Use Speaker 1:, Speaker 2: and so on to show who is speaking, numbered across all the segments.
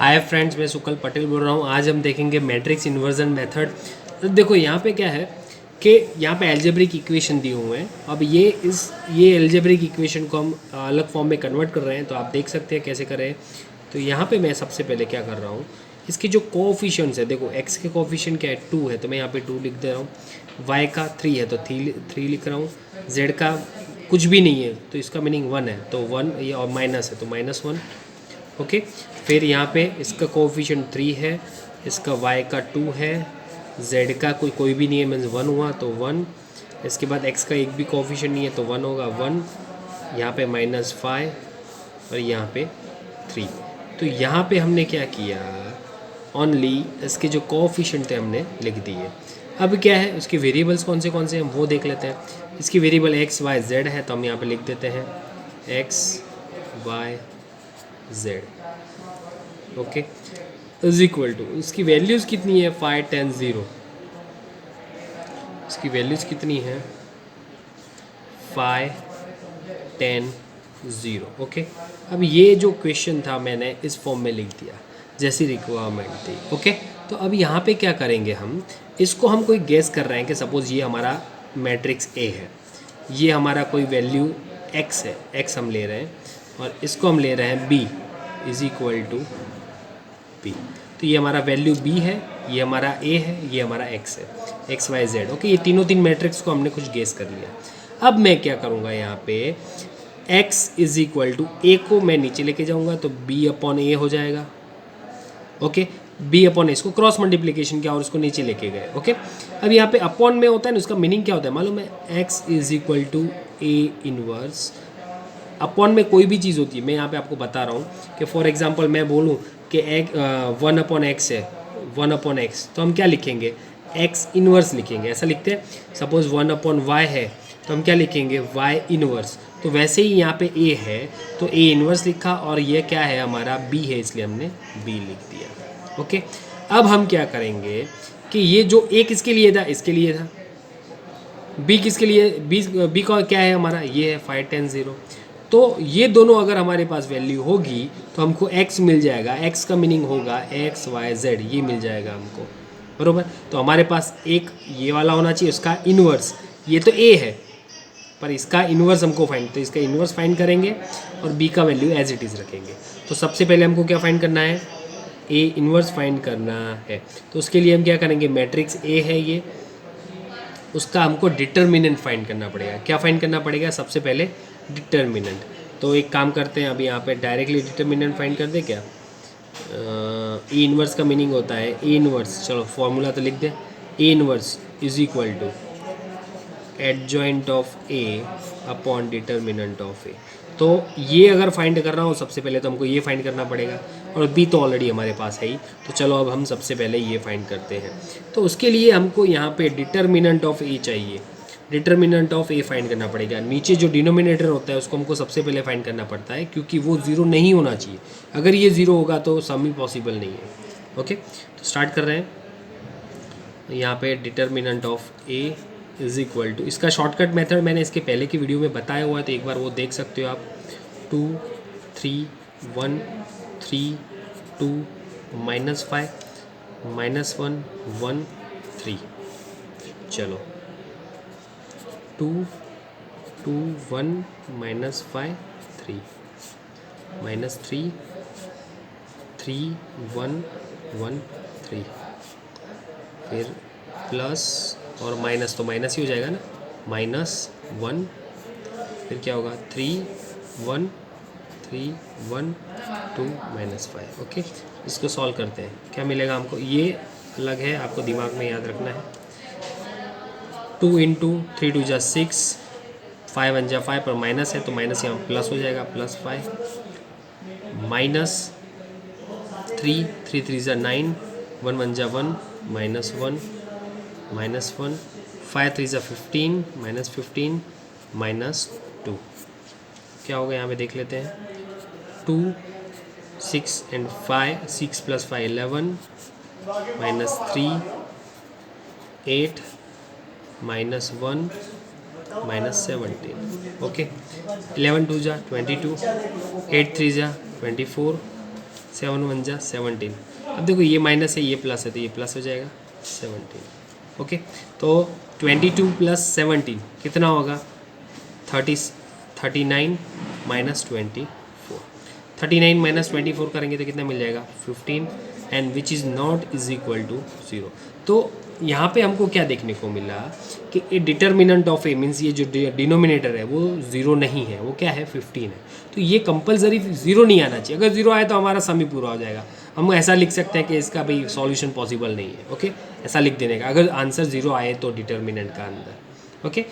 Speaker 1: Hi friends, मैं सुकल पटेल बोल रहा हूँ। आज हम देखेंगे मैट्रिक्स इन्वर्जन मेथड। तो देखो यहाँ पे क्या है कि यहाँ पे एल्जेब्रिक इक्वेशन दिए हुए हैं। अब ये एल्जेब्रिक इक्वेशन को हम अलग फॉर्म में कन्वर्ट कर रहे हैं, तो आप देख सकते हैं कैसे करें। तो यहाँ पे मैं सबसे पहले क्या कर रहा हूँ, इसके जो कोएफिशिएंट्स है, देखो x के कोएफिशिएंट क्या है 2 है, तो मैं यहाँ पे 2 लिख दे रहा हूँ। y का 3 है तो 3 लिख रहा हूँ। z का कुछ भी नहीं है तो इसका मीनिंग 1 है, तो 1 ये और माइनस है तो -1। ओके, फिर यहाँ पे इसका कोएफिशिएंट 3 है, इसका y का 2 है, z का कोई भी नहीं है मीन्स 1 हुआ तो 1। इसके बाद x का एक भी कोएफिशिएंट नहीं है तो 1 होगा 1, यहाँ पे -5 और यहाँ पे 3। तो यहाँ पे हमने क्या किया, ओनली इसके जो कोएफिशिएंट थे हमने लिख दिए। अब क्या है, उसके वेरिएबल्स कौन से हैं हम वो देख लेते हैं। इसकी वेरिएबल x y z है तो हम यहाँ पे लिख देते हैं x y z। Okay, is equal to इसकी वैल्यूज़ कितनी है 5 10 0। इसकी वैल्यूज़ कितनी है 5 10 0। ओके, अब ये जो क्वेश्चन था मैंने इस फॉर्म में लिख दिया जैसी रिक्वायरमेंट थी। ओके, तो अब यहाँ पे क्या करेंगे, हम इसको हम कोई गेस कर रहे हैं कि सपोज़ ये हमारा मैट्रिक्स A है, ये हमारा कोई वैल्यू x है, x हम ले रहे हैं और इसको हम ले रहे हैं b is equal to b। तो ये हमारा वैल्यू b है, ये हमारा a है, ये हमारा x है, x y z। ओके, ये तीन मैट्रिक्स को हमने कुछ गेस कर लिया। अब मैं क्या करूँगा, यहाँ पे x is equal to a को मैं नीचे लेके जाऊँगा तो b अपॉन a हो जाएगा। ओके, b अपॉन इसको क्रॉस मल्टीप्लिकेशन किया और उसको नीचे लेके गए। ओके, अब यहाँ पे अपॉन में होता है ना, उसका मीनिंग क्या होता है मालूम है, x is equal to a inverse. Upon में कोई भी चीज़ होती है, मैं यहाँ पे आपको बता रहा हूँ कि फॉर एग्जांपल मैं बोलूँ कि 1 अपॉन x है, 1 अपॉन x, तो हम क्या लिखेंगे, x इनवर्स लिखेंगे, ऐसा लिखते हैं। सपोज 1 अपॉन y है तो हम क्या लिखेंगे, y इनवर्स। तो वैसे ही यहाँ पे a है तो a इनवर्स लिखा, और ये क्या है हमारा b है इसलिए हमने b लिख दिया। ओके, अब हम क्या करेंगे कि ये जो a किसके लिए था, इसके लिए था, b किसके लिए, b का क्या है हमारा, ये है 5 10 0। तो ये दोनों अगर हमारे पास वैल्यू होगी तो हमको x मिल जाएगा। x का मीनिंग होगा x y z, ये मिल जाएगा हमको, बरोबर। तो हमारे पास एक ये वाला होना चाहिए, उसका इन्वर्स। ये तो a है पर इसका इन्वर्स हमको फाइंड, तो इसका इन्वर्स फाइंड करेंगे और b का वैल्यू एज इट इज़ रखेंगे। तो सबसे पहले हमको क्या फाइंड करना है, a इन्वर्स फाइंड करना है। तो उसके लिए हम क्या करेंगे, मैट्रिक्स a है ये, उसका हमको डिटर्मिनेंट फाइंड करना पड़ेगा। क्या फाइंड करना पड़ेगा, सबसे पहले डिटर्मिनेंट। तो एक काम करते हैं, अभी यहाँ पे डायरेक्टली डिटर्मिनेंट फाइंड कर दे क्या। ए इनवर्स का मीनिंग होता है, ए इनवर्स, चलो फॉर्मूला तो लिख दें, A inverse is equal to adjoint of A upon determinant of A. तो ये अगर फाइंड कर रहा हूँ सबसे पहले तो हमको ये फाइंड करना पड़ेगा, और बी तो ऑलरेडी हमारे पास है ही। तो चलो अब हम सबसे पहले ये फाइंड करते हैं। तो उसके लिए हमको यहाँ पे डिटर्मिनेंट ऑफ ए चाहिए, डिटर्मिनेंट ऑफ ए फाइंड करना पड़ेगा। नीचे जो डिनोमिनेटर होता है उसको हमको सबसे पहले फाइंड करना पड़ता है, क्योंकि वो ज़ीरो नहीं होना चाहिए। अगर ये ज़ीरो होगा तो सम ही पॉसिबल नहीं है। ओके, तो स्टार्ट कर रहे हैं। यहाँ पे determinant of A is equal to, इसका शॉर्टकट मेथड मैंने इसके पहले की वीडियो में बताया हुआ है, तो एक बार वो देख सकते हो आप। 2 3 1 3 2 -5 -1 1 3। चलो 2 2 1 -5 3 -3 3 1 1 3, फिर प्लस और माइनस, तो माइनस ही हो जाएगा ना, -1, फिर क्या होगा 3 1 3 1 2 -5। ओके, इसको सॉल्व करते हैं, क्या मिलेगा हमको, ये अलग है, आपको दिमाग में याद रखना है। 2 इंटू 3 2 जा 6, 5 1 जा 5, पर माइनस है तो माइनस यहाँ प्लस हो जाएगा, +5 -3 3 3 जा 9, 1 1 जा 1, -1 -1, 5 3 जा 15, -15 -2। क्या होगा यहाँ पे देख लेते हैं, 2 6 and 5, 6 + 5 11, -3 8 -1 -17। ओके, 11 2 जा 22, 8 3 जा 24, 7 1 जा 17। अब देखो ये माइनस है, ये प्लस है, तो ये प्लस हो जाएगा 17। ओके, तो 22 प्लस 17 कितना होगा? 39 माइनस 24। 39 माइनस 24 करेंगे तो कितना मिल जाएगा? 15, and which is not is equal to 0। तो यहाँ पे हमको क्या देखने को मिला कि ए डिटर्मिनेंट ऑफ ए मीन्स ये जो डिनोमिनेटर है वो 0 नहीं है, वो क्या है? 15 है। तो ये कंपलसरी 0 नहीं आना चाहिए। अगर 0 आए तो हमारा सम ही पूरा हो जाएगा। हम ऐसा लिख सकते हैं कि इसका भाई सॉल्यूशन पॉसिबल नहीं है। ओके, ऐसा लिख देने का, अगर आंसर 0 आए तो डिटर्मिनेंट का अंदर। ओके,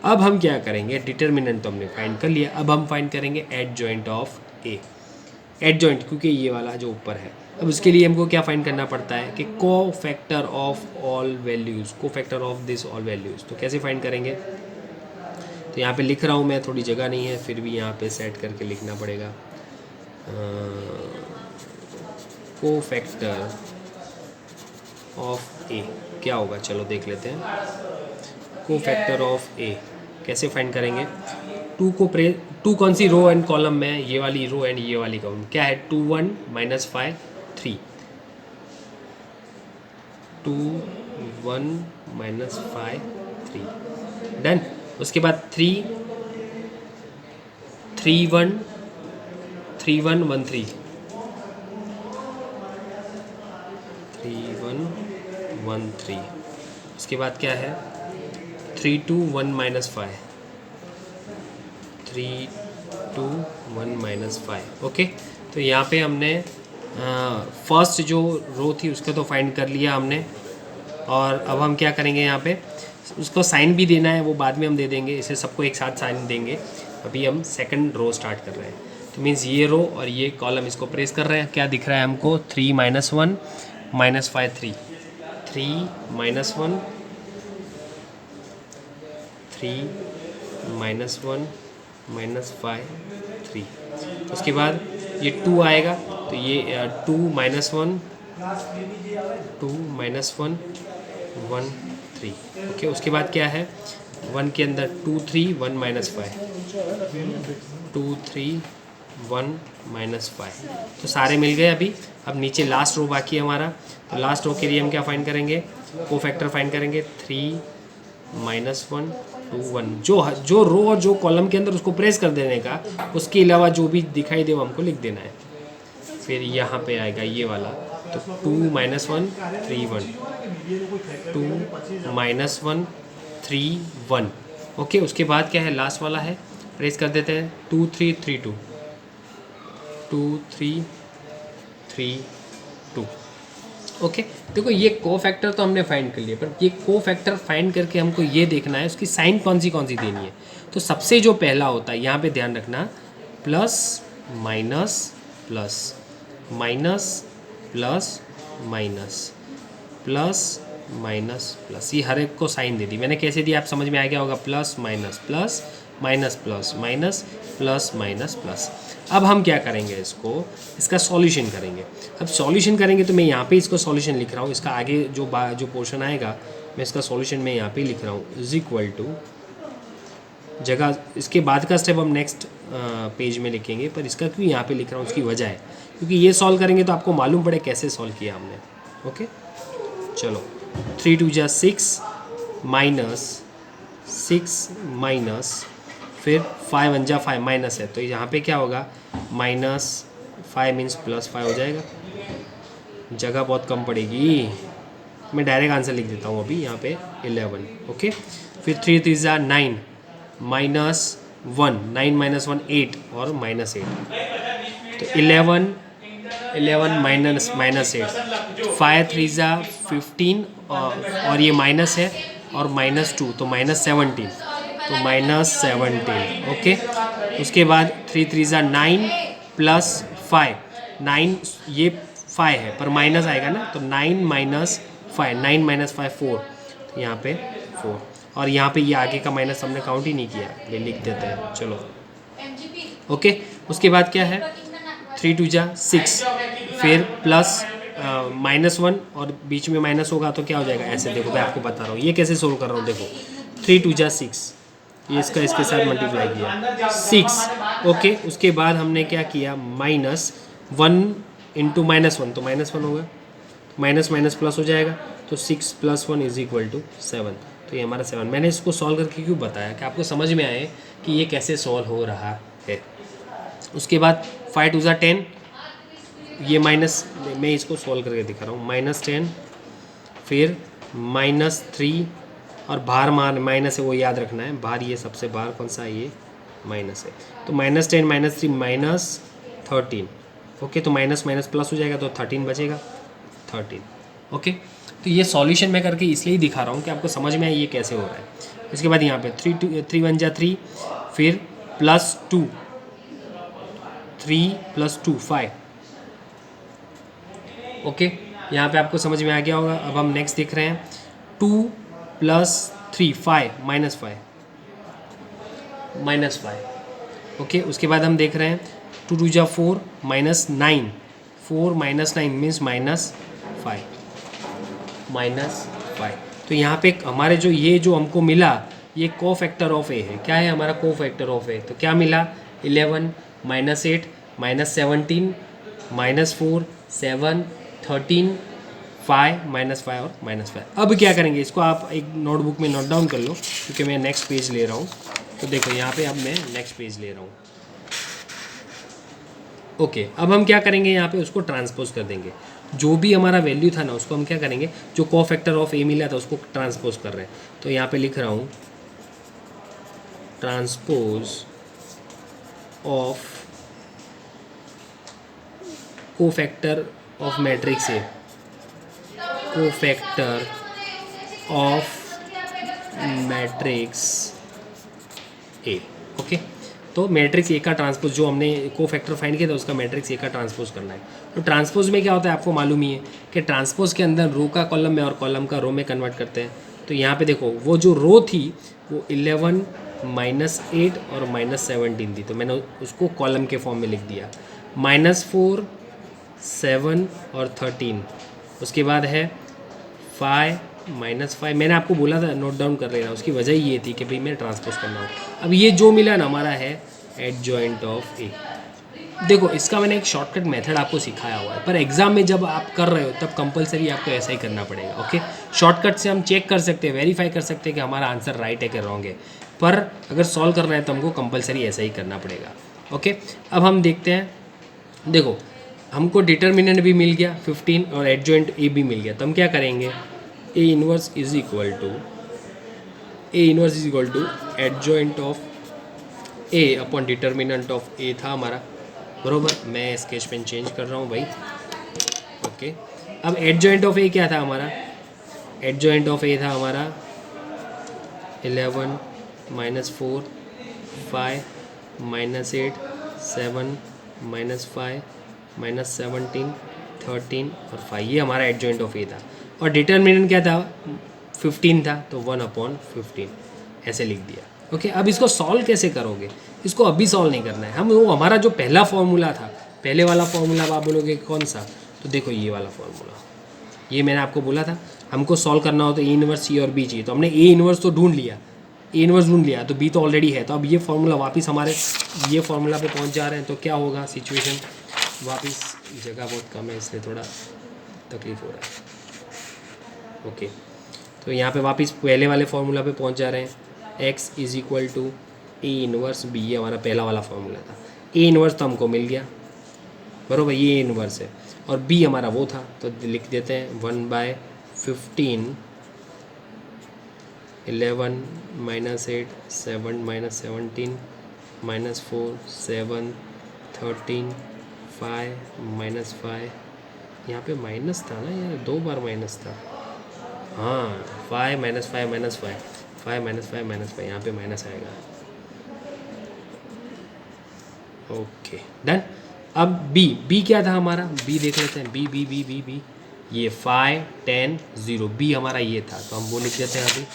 Speaker 1: अब हम क्या करेंगे? डिटर्मिनेंट तो हमने फाइंड कर लिया, अब हम फाइंड करेंगे एडजॉइंट ऑफ ए। एडजॉइंट क्योंकि ये वाला जो ऊपर है। अब उसके लिए हमको क्या फाइंड करना पड़ता है कि को फैक्टर ऑफ ऑल वैल्यूज़, को factor of this all values. तो कैसे फाइंड करेंगे? तो यहाँ पे लिख रहा हूँ मैं, थोड़ी जगह नहीं है, फिर भी यहाँ पे सेट करके लिखना पड़ेगा। को फैक्टर ऑफ ए क्या होगा? चलो देख लेते हैं। को फैक्टर ऑफ ए कैसे फाइंड करेंगे? टू कौन सी रो एंड कॉलम में? ये वाली रो एंड ये वाली कॉलम। क्या है? 2 1 माइनस 5 3, 2 1 माइनस 5 3, डन। उसके बाद 3 3 1 3 1 1 3, 3 1 1 3। उसके बाद क्या है? 3 2 1 माइनस 5, 3 2 1 माइनस 5। ओके, तो यहाँ पे हमने फर्स्ट जो रो थी उसका तो फाइंड कर लिया हमने। और अब हम क्या करेंगे? यहाँ पे उसको साइन भी देना है, वो बाद में हम दे देंगे। इसे सबको एक साथ साइन देंगे। अभी हम सेकंड रो स्टार्ट कर रहे हैं, तो मीन्स ये रो और ये कॉलम इसको प्रेस कर रहे हैं। क्या दिख रहा है हमको? 3 minus 1 minus 5 3, 3 minus 1 3 minus 1 minus 5 3। उसके बाद ये 2 आएगा, तो ये 2 माइनस 1 2 माइनस 1 1 3। ओके, उसके बाद क्या है? 1 के अंदर 2 3 1 माइनस 5, 2 3 1 माइनस 5। तो सारे मिल गए। अभी अब नीचे लास्ट रो बाकी है हमारा। तो लास्ट रो के लिए हम क्या फाइंड करेंगे? को फैक्टर फाइंड करेंगे। 3 माइनस 1 2 1, जो रो और जो कॉलम के अंदर उसको प्रेस कर देने का, उसके अलावा जो भी दिखाई दे वो हमको लिख देना है। फिर यहाँ पे आएगा ये वाला, तो 2 माइनस 1 3 1, 2 माइनस 1 3 1। ओके, उसके बाद क्या है? लास्ट वाला है, प्रेस कर देते हैं। 2 3 3 2, 2 3 3 2। ओके, देखो ये को फैक्टर तो हमने फाइंड कर लिया, पर ये को फैक्टर फाइंड करके हमको ये देखना है उसकी साइन कौन सी देनी है। तो सबसे जो पहला होता है, यहाँ पे ध्यान रखना, plus minus plus minus plus minus plus minus plus, ये हर एक को साइन दे दी मैंने। कैसे दी आप समझ में आ गया होगा? Plus minus plus minus plus minus plus minus plus. अब हम क्या करेंगे? इसका सॉल्यूशन करेंगे। अब सॉल्यूशन करेंगे तो मैं यहाँ पे इसको सॉल्यूशन लिख रहा हूँ। इसका आगे जो पोर्शन आएगा मैं इसका सॉल्यूशन मैं यहाँ पे लिख रहा हूँ, इज इक्वल टू जगह, इसके बाद का स्टेप हम नेक्स्ट पेज में लिखेंगे, पर इसका क्यों यहाँ पे लिख रहा हूँ उसकी वजह है, क्योंकि ये सॉल्व करेंगे तो आपको मालूम पड़े कैसे सॉल्व किया हमने। ओके, चलो 3 2 जा 6 माइनस 6 माइनस, फिर 5 1 जा 5 माइनस है, तो यहाँ पे क्या होगा? माइनस 5 मीन्स प्लस 5 हो जाएगा। जगह बहुत कम पड़ेगी, मैं डायरेक्ट आंसर लिख देता हूँ अभी यहाँ पे 11। ओके, फिर 3 3 जा 9 माइनस 1, 9 माइनस 1 8 और माइनस 8, तो 11 माइनस 8, 5 3 जा 15 और ये माइनस है और माइनस 2, तो माइनस 17, तो माइनस 17। ओके, उसके बाद 3 3 जा 9 प्लस 5, 9 ये 5 है पर माइनस आएगा ना, तो 9 माइनस 5, 9 माइनस 5 4, तो यहाँ पे 4, और यहाँ पे ये आगे का माइनस हमने काउंट ही नहीं किया, ये लिख देते हैं। चलो ओके, उसके बाद क्या है? 3 2 जा 6, फिर प्लस माइनस 1 और बीच में माइनस होगा तो क्या हो जाएगा? ऐसे देखो, मैं आपको बता रहा हूँ ये कैसे सोल्व कर रहा हूँ। देखो 3 2 जा 6, ये इसके साथ मल्टीप्लाई किया 6। ओके, उसके बाद हमने क्या किया? माइनस 1 इंटू -1 तो -1 होगा, माइनस माइनस प्लस हो जाएगा, तो 6 + 1 = 7। तो ये हमारा 7। मैंने इसको सॉल्व करके क्यों बताया कि आपको समझ में आए कि ये कैसे सॉल्व हो रहा है। उसके बाद 5 2 = 10, ये माइनस, मैं इसको सॉल्व करके दिखा रहा हूँ, -10, फिर -3, और बाहर माइनस है वो याद रखना है, बाहर ये सबसे बाहर कौन सा है, ये माइनस है, तो -10 - 3 -13। ओके, तो माइनस माइनस प्लस हो जाएगा, तो 13 बचेगा, 13। ओके, तो ये सॉल्यूशन मैं करके इसलिए दिखा रहा हूँ कि आपको समझ में आए ये कैसे हो रहा है। इसके बाद यहाँ पे 3 1 = 3, फिर +2, 3 + 2 5। ओके, यहाँ पे आपको समझ में आ गया होगा। अब हम नेक्स्ट देख रहे हैं 2 + 3 5 -5। ओके, उसके बाद हम देख रहे हैं 2 2 = 4 -9, 4 - 9 मीन्स -5। तो यहाँ पे हमारे जो ये जो हमको मिला, ये कोफैक्टर ऑफ ए है। क्या है हमारा कोफैक्टर ऑफ ए? तो क्या मिला, 11 -8 -17 -4 7 13 5 -5 और -5। अब क्या करेंगे, इसको आप एक नोटबुक में नोट डाउन कर लो, क्योंकि मैं नेक्स्ट पेज ले रहा हूँ। तो देखो यहाँ पे अब मैं नेक्स्ट पेज ले रहा हूँ। ओके, अब हम क्या करेंगे, यहाँ पे उसको ट्रांसपोज कर देंगे। जो भी हमारा वैल्यू था ना, उसको हम क्या करेंगे, जो कोफैक्टर ऑफ ए मिला था उसको ट्रांसपोज कर रहे हैं। तो यहाँ पे लिख रहा हूँ transpose of cofactor of matrix A, cofactor of matrix A. Okay, तो मैट्रिक्स ए का ट्रांसपोज, जो हमने कोफैक्टर फाइंड किया था उसका मैट्रिक्स ए का ट्रांसपोज करना है। तो ट्रांसपोज में क्या होता है, आपको मालूम ही है कि ट्रांसपोज के अंदर रो का कॉलम में और कॉलम का रो में कन्वर्ट करते हैं। तो यहाँ पे देखो, वो जो रो थी वो 11 -8 और -17 थी, तो मैंने उसको कॉलम के फॉर्म में लिख दिया। -4 7 और 13। उसके बाद है 5 -5। मैंने आपको बोला था नोट डाउन कर लेना, उसकी वजह ये थी कि भाई मैं ट्रांसपोज करना हो। अब ये जो मिला ना हमारा है एडजॉइंट ऑफ ए। देखो, इसका मैंने एक शॉर्टकट मेथड आपको सिखाया हुआ है, पर एग्जाम में जब आप कर रहे हो तब कंपलसरी आपको ऐसा ही करना पड़ेगा। ओके, शॉर्टकट से हम चेक कर सकते हैं, वेरीफाई कर सकते हैं कि हमारा आंसर राइट है कि रॉन्ग है, पर अगर सॉल्व करना है तो हमको कंपलसरी ऐसा ही करना पड़ेगा। ओके, अब हम देखते हैं। देखो, हमको डिटर्मिनेंट भी मिल गया 15 और एडजॉइंट ए भी मिल गया, तो हम क्या करेंगे, A inverse is equal to adjoint of A upon determinant of A था हमारा, बरोबर। मैं स्केच पेन चेंज कर रहा हूँ भाई। ओके, अब एडजॉइंट ऑफ ए क्या था हमारा, एडजॉइंट ऑफ ए था हमारा 11 -4 5 -8 7 -5 -17 13 और 5, ये हमारा एडजॉइंट ऑफ ए था। और डिटर्मिनेंट क्या था, 15 था, तो 1/15 ऐसे लिख दिया। ओके, अब इसको सॉल्व कैसे करोगे, इसको अभी सॉल्व नहीं करना है, हम वो हमारा जो पहला फॉर्मूला था, पहले वाला फॉर्मूला आप बोलोगे कौन सा, तो देखो ये वाला फॉर्मूला, ये मैंने आपको बोला था हमको सॉल्व करना हो तो ए इनवर्स सी और बी चाहिए, तो हमने ए इनवर्स तो ढूंढ लिया, ए इनवर्स ढूंढ लिया, तो बी तो ऑलरेडी है। तो अब ये फॉर्मूला वापस हमारे ये फॉर्मूला पे पहुंच जा रहे हैं, तो क्या होगा सिचुएशन, वापस जगह बहुत कम है इसलिए थोड़ा तकलीफ हो रहा है। ओके, तो यहाँ पे वापस पहले वाले फॉर्मूला पे पहुँच जा रहे हैं, x = ए इनवर्स बी, ये हमारा पहला वाला फॉर्मूला था। ए इनवर्स तो हमको मिल गया, बरोबर, ये इनवर्स है, और बी हमारा वो था, तो लिख देते हैं 1/15 11 -8 7 -17 -4 7 13 5 -5, यहाँ पे माइनस था ना यार, 2 बार माइनस था, हाँ 5 -5 -5 5 -5 -5, यहाँ पे माइनस आएगा। Okay done. अब बी क्या था हमारा, बी देख लेते हैं, बी ये 5 10 0, बी हमारा ये था, तो हम वो लिख देते हैं अभी।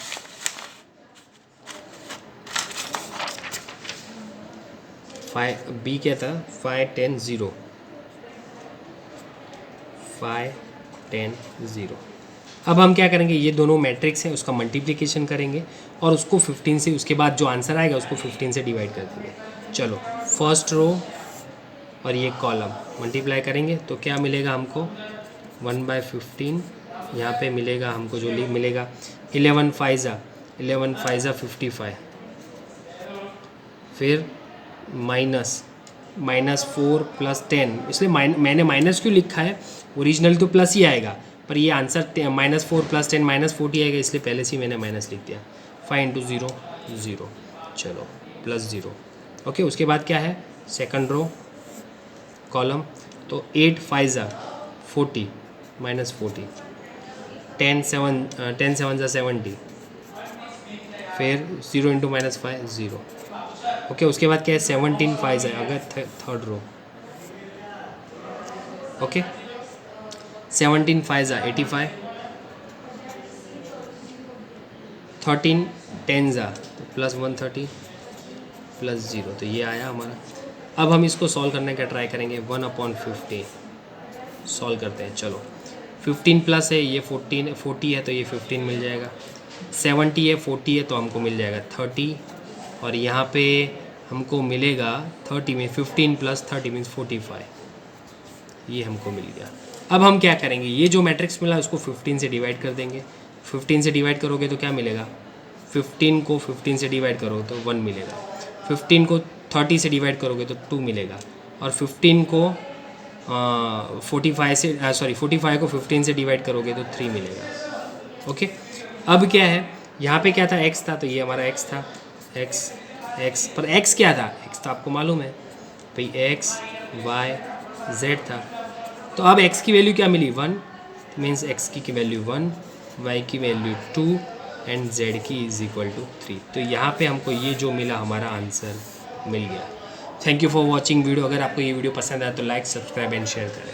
Speaker 1: बी क्या था, 5 10 0 5 10 0। अब हम क्या करेंगे, ये दोनों मैट्रिक्स है उसका मल्टीप्लिकेशन करेंगे और उसको 15 से, उसके बाद जो आंसर आएगा उसको 15 से डिवाइड कर देंगे। चलो, फर्स्ट रो और ये कॉलम मल्टीप्लाई करेंगे तो क्या मिलेगा हमको 1/15। यहाँ पे मिलेगा हमको जो मिलेगा 11 फाइज़ा 55, फिर -4 + 10, इसलिए मैंने माइनस क्यों लिखा है, ओरिजिनल तो प्लस ही आएगा पर ये आंसर -4 + 10 -40 आएगा, इसलिए पहले से ही मैंने माइनस लिख दिया। 5 × 0 0, चलो +0। ओके, उसके बाद क्या है सेकंड रो कॉलम, तो 8 फाइज़ा 40 -40, 10 7 70, फिर 0 × -5 0। ओके, उसके बाद क्या है 17 फाइज़ है अगर थर्ड रो। ओके, 17 फाइज़ 85, 13 10 तो +130 +0, तो ये आया हमारा। अब हम इसको सॉल्व करने का ट्राई करेंगे। 1/15 सॉल्व करते हैं। चलो 15 प्लस है ये 40 है तो ये 15 मिल जाएगा, 70 है 40 है तो हमको मिल जाएगा 30, और यहाँ पे हमको मिलेगा 30 में 15 + 30 मीन्स 45, ये हमको मिल गया। अब हम क्या करेंगे, ये जो मैट्रिक्स मिला उसको 15 से डिवाइड कर देंगे। 15 से डिवाइड करोगे तो क्या मिलेगा, 15 को 15 से डिवाइड करो तो 1 मिलेगा, 15 को 30 से डिवाइड करोगे तो 2 मिलेगा, और 15 को 45 को 15 से डिवाइड करोगे तो 3 मिलेगा। ओके, अब क्या है यहाँ पे क्या था, x था, तो ये हमारा x था, x पर x क्या था, x तो आपको मालूम है भाई x y z था। तो अब x की वैल्यू क्या मिली 1, मीन्स x की वैल्यू 1, y की वैल्यू 2 एंड z की = 3। तो यहाँ पे हमको ये जो मिला हमारा आंसर मिल गया। Thank you for watching video. अगर आपको ये वीडियो पसंद आया तो लाइक, सब्सक्राइब एंड शेयर करें।